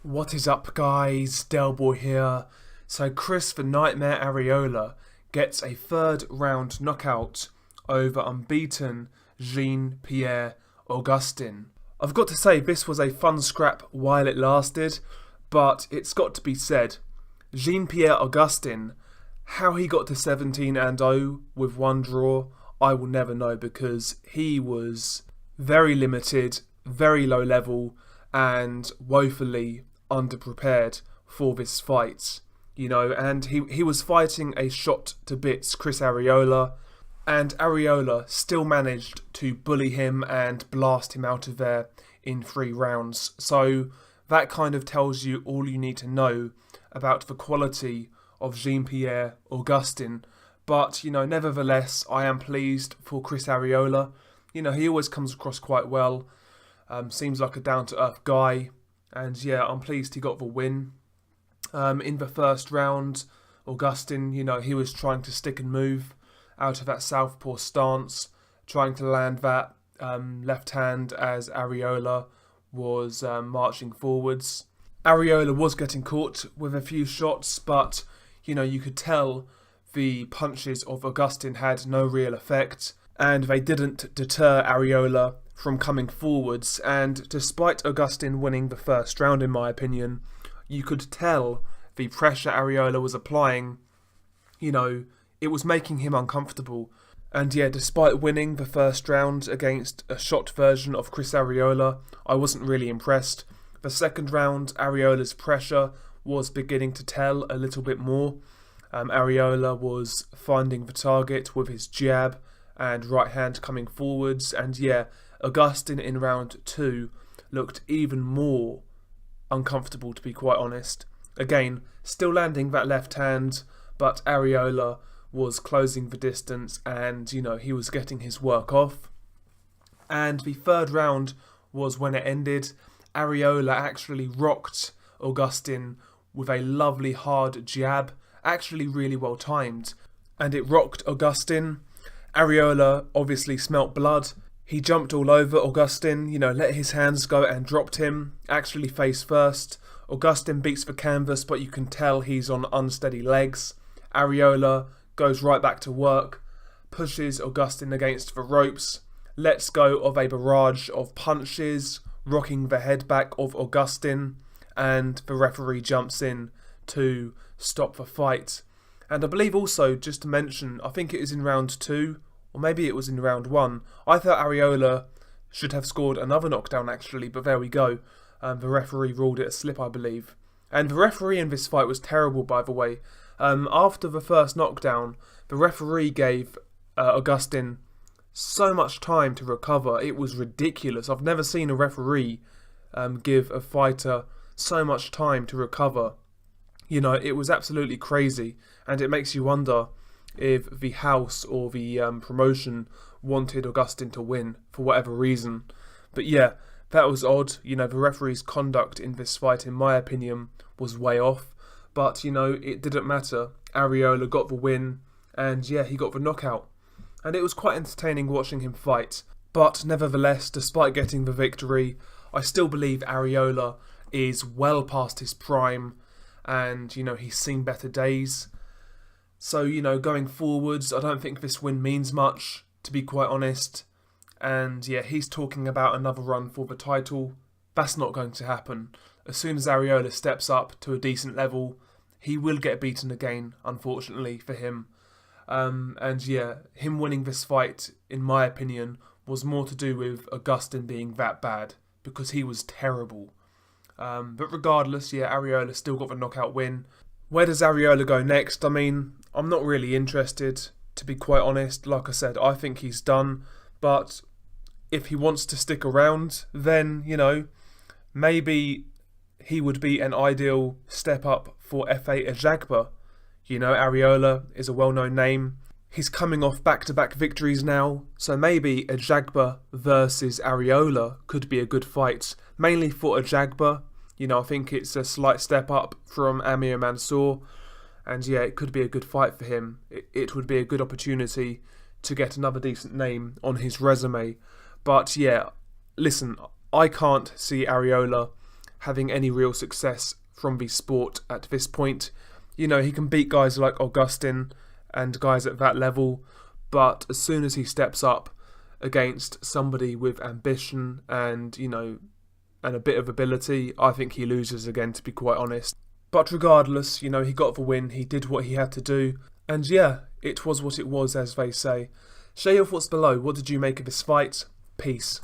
What is up, guys? Delboy here. So Chris the Nightmare Arreola gets a third round knockout over unbeaten Pierre Augustin. I've got to say, this was a fun scrap while it lasted, but it's got to be said, Pierre Augustin, how he got to 17-0 with one draw, I will never know, because he was very limited, very low level, and woefully underprepared for this fight, and he was fighting a shot to bits Chris Arreola, and Arreola still managed to bully him and blast him out of there in 3 rounds. So that kind of tells you all you need to know about the quality of Pierre Augustin. But nevertheless, I am pleased for Chris Arreola. He always comes across quite well. Seems like a down-to-earth guy. And yeah, I'm pleased he got the win. In the first round, Augustin, he was trying to stick and move out of that southpaw stance, trying to land that left hand as Arreola was marching forwards. Arreola was getting caught with a few shots, but you could tell the punches of Augustin had no real effect, and they didn't deter Arreola from coming forwards. And despite Augustin winning the first round, in my opinion, you could tell the pressure Arreola was applying, it was making him uncomfortable. And yeah, despite winning the first round against a shot version of Chris Arreola, I wasn't really impressed. The second round, Arreola's pressure was beginning to tell a little bit more. Arreola was finding the target with his jab and right hand coming forwards, and yeah, Augustin in round 2 looked even more uncomfortable, to be quite honest. Again, still landing that left hand, but Arreola was closing the distance and, he was getting his work off. And the third round was when it ended. Arreola actually rocked Augustin with a lovely hard jab, actually really well timed, and it rocked Augustin. Arreola obviously smelt blood. He jumped all over Augustin, let his hands go and dropped him, actually face first. Augustin beats the canvas, but you can tell he's on unsteady legs. Arreola goes right back to work, pushes Augustin against the ropes, lets go of a barrage of punches, rocking the head back of Augustin, and the referee jumps in to stop the fight. And I believe also, just to mention, I think it is in round 2, or maybe it was in round 1. I thought Arreola should have scored another knockdown actually, but there we go. The referee ruled it a slip, I believe. And the referee in this fight was terrible, by the way. After the first knockdown, the referee gave Augustin so much time to recover. It was ridiculous. I've never seen a referee give a fighter so much time to recover. It was absolutely crazy, and it makes you wonder if the house or the promotion wanted Augustin to win for whatever reason. But yeah, that was odd. The referee's conduct in this fight, in my opinion, was way off. But, it didn't matter. Arreola got the win, and yeah, he got the knockout. And it was quite entertaining watching him fight. But nevertheless, despite getting the victory, I still believe Arreola is well past his prime, and, he's seen better days. So, going forwards, I don't think this win means much, to be quite honest. And yeah, he's talking about another run for the title. That's not going to happen. As soon as Arreola steps up to a decent level, he will get beaten again, unfortunately for him. And yeah, him winning this fight, in my opinion, was more to do with Augustin being that bad, because he was terrible. But regardless, yeah, Arreola still got the knockout win. Where does Arreola go next? I mean, I'm not really interested, to be quite honest. Like I said, I think he's done. But if he wants to stick around, then, maybe he would be an ideal step up for F.A. Ajagba. Arreola is a well-known name. He's coming off back-to-back victories now, so maybe Ajagba versus Arreola could be a good fight, mainly for Ajagba. I think it's a slight step up from Amir Mansour, and yeah, it could be a good fight for him. It would be a good opportunity to get another decent name on his resume. But yeah, listen, I can't see Arreola having any real success from the sport at this point. You know, he can beat guys like Augustin and guys at that level, but as soon as he steps up against somebody with ambition and, you know, and a bit of ability, I think he loses again, to be quite honest. But regardless, you know, he got the win, he did what he had to do, and yeah, it was what it was, as they say. Share your thoughts below. What did you make of this fight? Peace.